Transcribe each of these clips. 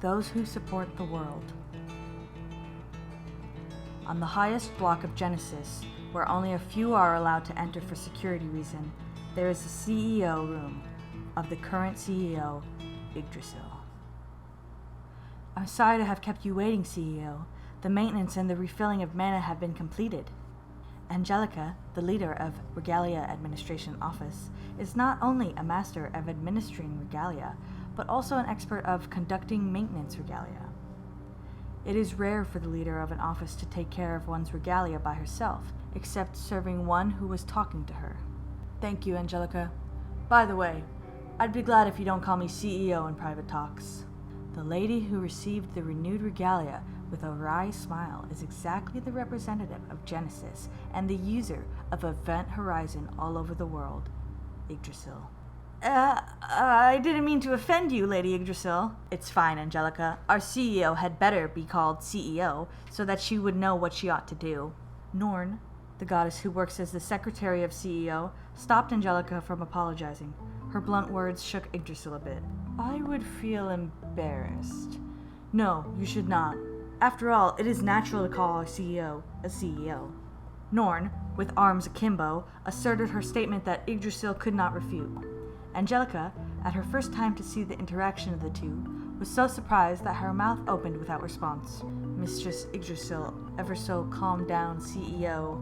those who support the world. On the highest block of Genesis, where only a few are allowed to enter for security reason, there is the CEO room of the current CEO, Yggdrasil. I'm sorry to have kept you waiting, CEO. The maintenance and the refilling of mana have been completed. Angelica, the leader of Regalia Administration Office, is not only a master of administering regalia, but also an expert of conducting maintenance regalia. It is rare for the leader of an office to take care of one's regalia by herself, except serving one who was talking to her. Thank you, Angelica. By the way, I'd be glad if you don't call me CEO in private talks. The lady who received the renewed regalia with a wry smile is exactly the representative of Genesis and the user of Event Horizon all over the world, Yggdrasil. I didn't mean to offend you, Lady Yggdrasil. It's fine, Angelica. Our CEO had better be called CEO, so that she would know what she ought to do. Norn, the goddess who works as the secretary of CEO, stopped Angelica from apologizing. Her blunt words shook Yggdrasil a bit. I would feel embarrassed. No, you should not. After all, it is natural to call a CEO a CEO. Norn, with arms akimbo, asserted her statement that Yggdrasil could not refute. Angelica, at her first time to see the interaction of the two, was so surprised that her mouth opened without response. Mistress Yggdrasil, ever so calmed down CEO,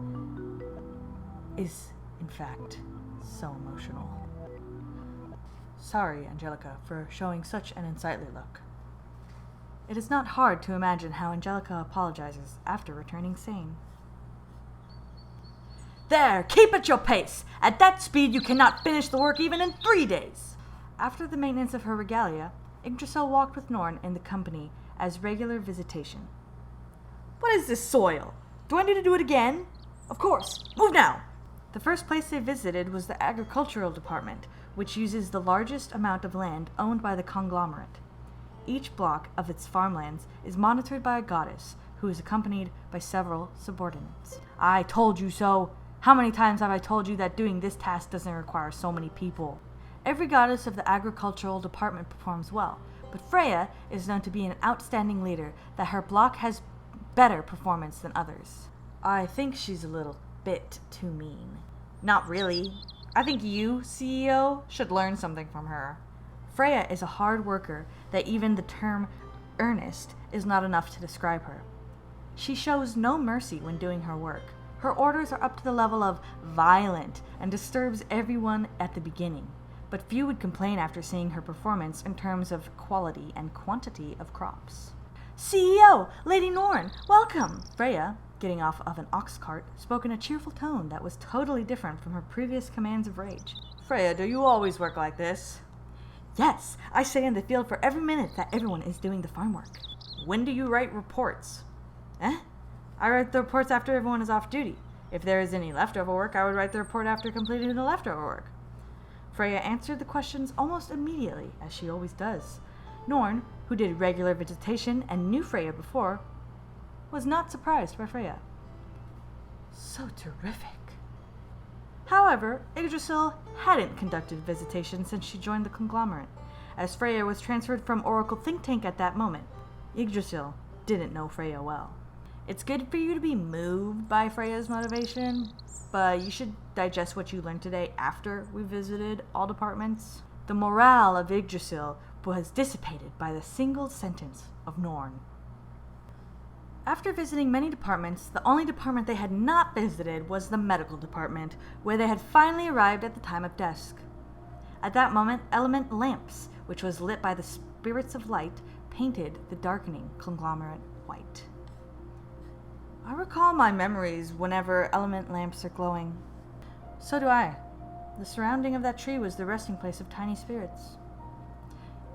is, in fact, so emotional. Sorry, Angelica, for showing such an unsightly look. It is not hard to imagine how Angelica apologizes after returning sane. There! Keep at your pace! At that speed you cannot finish the work even in 3 days! After the maintenance of her regalia, Yggdrasil walked with Norn in the company as regular visitation. What is this soil? Do I need to do it again? Of course! Move now! The first place they visited was the agricultural department, which uses the largest amount of land owned by the conglomerate. Each block of its farmlands is monitored by a goddess, who is accompanied by several subordinates. I told you so! How many times have I told you that doing this task doesn't require so many people? Every goddess of the agricultural department performs well, but Freya is known to be an outstanding leader, that her block has better performance than others. I think she's a little bit too mean. Not really. I think you, CEO, should learn something from her. Freya is a hard worker that even the term earnest is not enough to describe her. She shows no mercy when doing her work. Her orders are up to the level of violent and disturbs everyone at the beginning, but few would complain after seeing her performance in terms of quality and quantity of crops. CEO, Lady Norn, welcome! Freya, getting off of an ox cart, spoke in a cheerful tone that was totally different from her previous commands of rage. Freya, do you always work like this? Yes, I stay in the field for every minute that everyone is doing the farm work. When do you write reports? I write the reports after everyone is off duty. If there is any leftover work, I would write the report after completing the leftover work. Freya answered the questions almost immediately, as she always does. Norn, who did regular visitation and knew Freya before, was not surprised by Freya. So terrific. However, Yggdrasil hadn't conducted visitation since she joined the conglomerate, as Freya was transferred from Oracle Think Tank at that moment. Yggdrasil didn't know Freya well. It's good for you to be moved by Freya's motivation, but you should digest what you learned today after we visited all departments. The morale of Yggdrasil was dissipated by the single sentence of Norn. After visiting many departments, the only department they had not visited was the medical department, where they had finally arrived at the time of dusk. At that moment, element lamps, which was lit by the spirits of light, painted the darkening conglomerate white. I recall my memories whenever element lamps are glowing. So do I. The surrounding of that tree was the resting place of tiny spirits.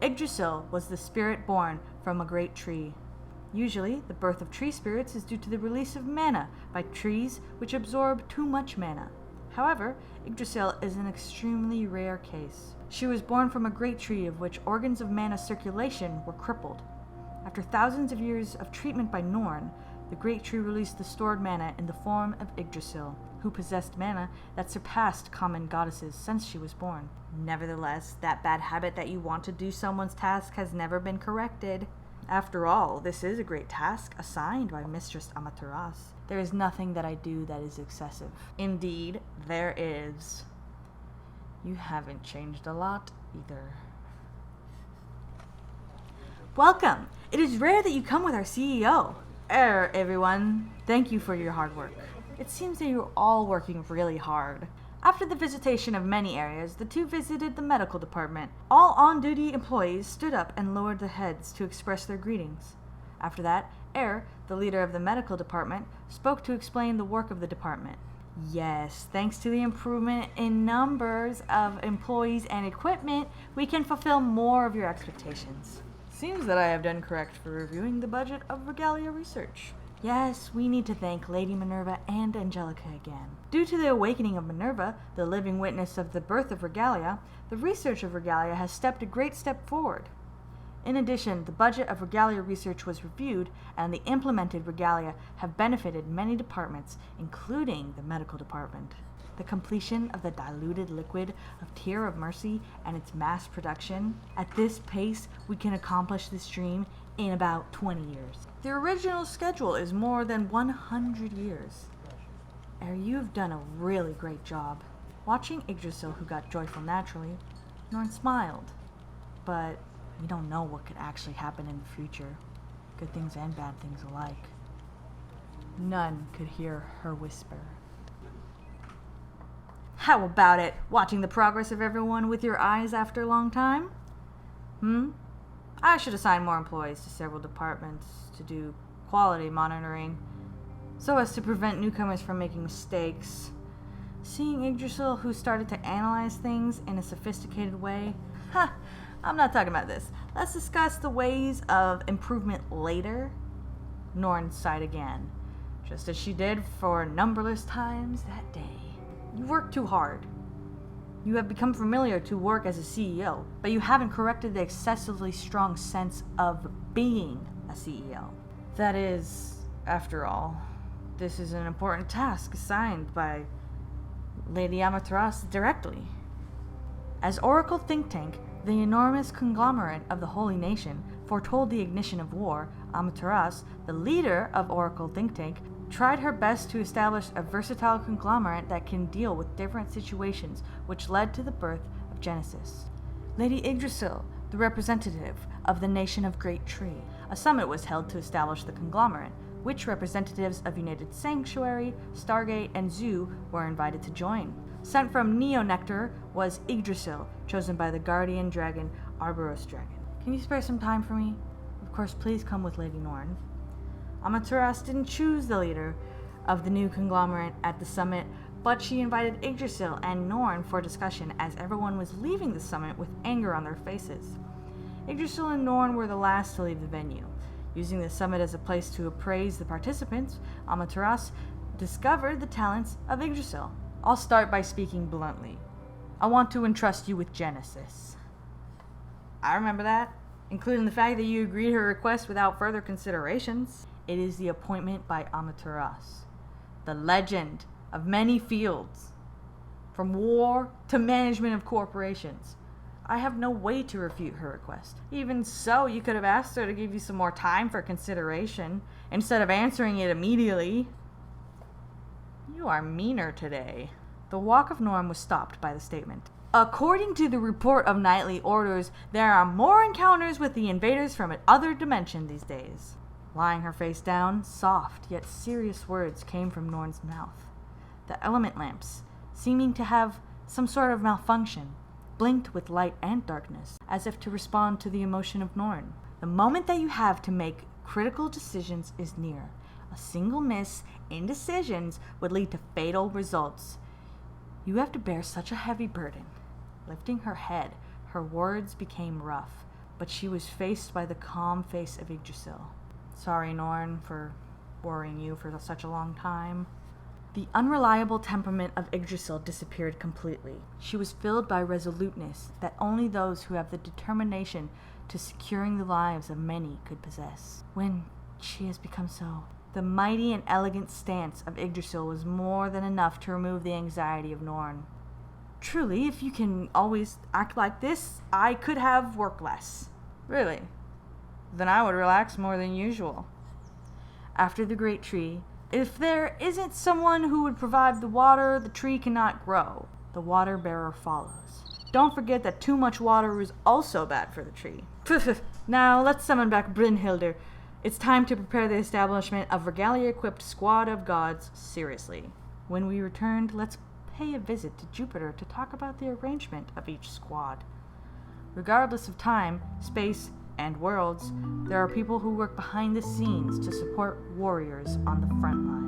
Yggdrasil was the spirit born from a great tree. Usually, the birth of tree spirits is due to the release of mana by trees which absorb too much mana. However, Yggdrasil is an extremely rare case. She was born from a great tree of which organs of mana circulation were crippled. After thousands of years of treatment by Norn, the great tree released the stored mana in the form of Yggdrasil, who possessed mana that surpassed common goddesses since she was born. Nevertheless, that bad habit that you want to do someone's task has never been corrected. After all, this is a great task assigned by Mistress Amaterasu. There is nothing that I do that is excessive. Indeed, there is. You haven't changed a lot, either. Welcome! It is rare that you come with our CEO. Everyone. Thank you for your hard work. It seems that you're all working really hard. After the visitation of many areas, the two visited the medical department. All on-duty employees stood up and lowered their heads to express their greetings. After that, the leader of the medical department, spoke to explain the work of the department. Yes, thanks to the improvement in numbers of employees and equipment, we can fulfill more of your expectations. Seems that I have done correct for reviewing the budget of Regalia research. Yes, we need to thank Lady Minerva and Angelica again. Due to the awakening of Minerva, the living witness of the birth of Regalia, the research of Regalia has stepped a great step forward. In addition, the budget of Regalia research was reviewed, and the implemented Regalia have benefited many departments, including the medical department. The completion of the diluted liquid of Tear of Mercy and its mass production. At this pace, we can accomplish this dream in about 20 years. The original schedule is more than 100 years. You've done a really great job. Watching Yggdrasil, who got joyful naturally, Norn smiled. But we don't know what could actually happen in the future. Good things and bad things alike. None could hear her whisper. How about it? Watching the progress of everyone with your eyes after a long time? I should assign more employees to several departments to do quality monitoring, so as to prevent newcomers from making mistakes. Seeing Yggdrasil, who started to analyze things in a sophisticated way. I'm not talking about this. Let's discuss the ways of improvement later. Norn sighed again, just as she did for numberless times that day. You work too hard. You have become familiar to work as a CEO, but you haven't corrected the excessively strong sense of being a CEO. That is, after all, this is an important task assigned by Lady Amaterasu directly. As Oracle think tank, the enormous conglomerate of the Holy Nation, foretold the ignition of war, Amaterasu, the leader of Oracle think tank, tried her best to establish a versatile conglomerate that can deal with different situations, which led to the birth of Genesis. Lady Yggdrasil, the representative of the Nation of Great Tree, a summit was held to establish the conglomerate, which representatives of United Sanctuary, Stargate, and Zoo were invited to join. Sent from Neo-Nectar was Yggdrasil, chosen by the guardian dragon, Arboros Dragon. Can you spare some time for me? Of course, please come with Lady Norn. Amaterasu didn't choose the leader of the new conglomerate at the summit, but she invited Yggdrasil and Norn for discussion as everyone was leaving the summit with anger on their faces. Yggdrasil and Norn were the last to leave the venue. Using the summit as a place to appraise the participants, Amaterasu discovered the talents of Yggdrasil. I'll start by speaking bluntly. I want to entrust you with Genesis. I remember that, including the fact that you agreed her request without further considerations. It is the appointment by Amaterasu, the legend of many fields, from war to management of corporations. I have no way to refute her request. Even so, you could have asked her to give you some more time for consideration, instead of answering it immediately. You are meaner today. The walk of Norm was stopped by the statement. According to the report of nightly orders, there are more encounters with the invaders from another dimension these days. Lying her face down, soft yet serious words came from Norn's mouth. The element lamps, seeming to have some sort of malfunction, blinked with light and darkness, as if to respond to the emotion of Norn. The moment that you have to make critical decisions is near. A single miss, indecisions, would lead to fatal results. You have to bear such a heavy burden. Lifting her head, her words became rough, but she was faced by the calm face of Yggdrasil. Sorry, Norn, for worrying you for such a long time. The unreliable temperament of Yggdrasil disappeared completely. She was filled by resoluteness that only those who have the determination to securing the lives of many could possess. When she has become so, the mighty and elegant stance of Yggdrasil was more than enough to remove the anxiety of Norn. Truly, if you can always act like this, I could have worked less. Really? then I would relax more than usual. After the great tree, if there isn't someone who would provide the water, the tree cannot grow. The water bearer follows. Don't forget that too much water is also bad for the tree. Now let's summon back Brynhildr. It's time to prepare the establishment of regalia-equipped squad of gods seriously. When we returned, let's pay a visit to Jupiter to talk about the arrangement of each squad. Regardless of time, space, and worlds, there are people who work behind the scenes to support warriors on the front line.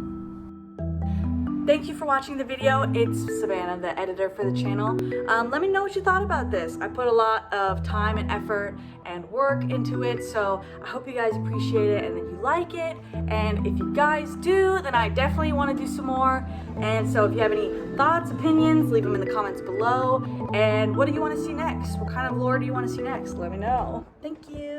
Thank you for watching the video. It's Savannah, the editor for the channel. Let me know what you thought about this. I put a lot of time and effort and work into it, so I hope you guys appreciate it and that you like it. And if you guys do, then I definitely want to do some more. And so if you have any thoughts, opinions, leave them in the comments below. And what do you want to see next? What kind of lore do you want to see next? Let me know. Thank you.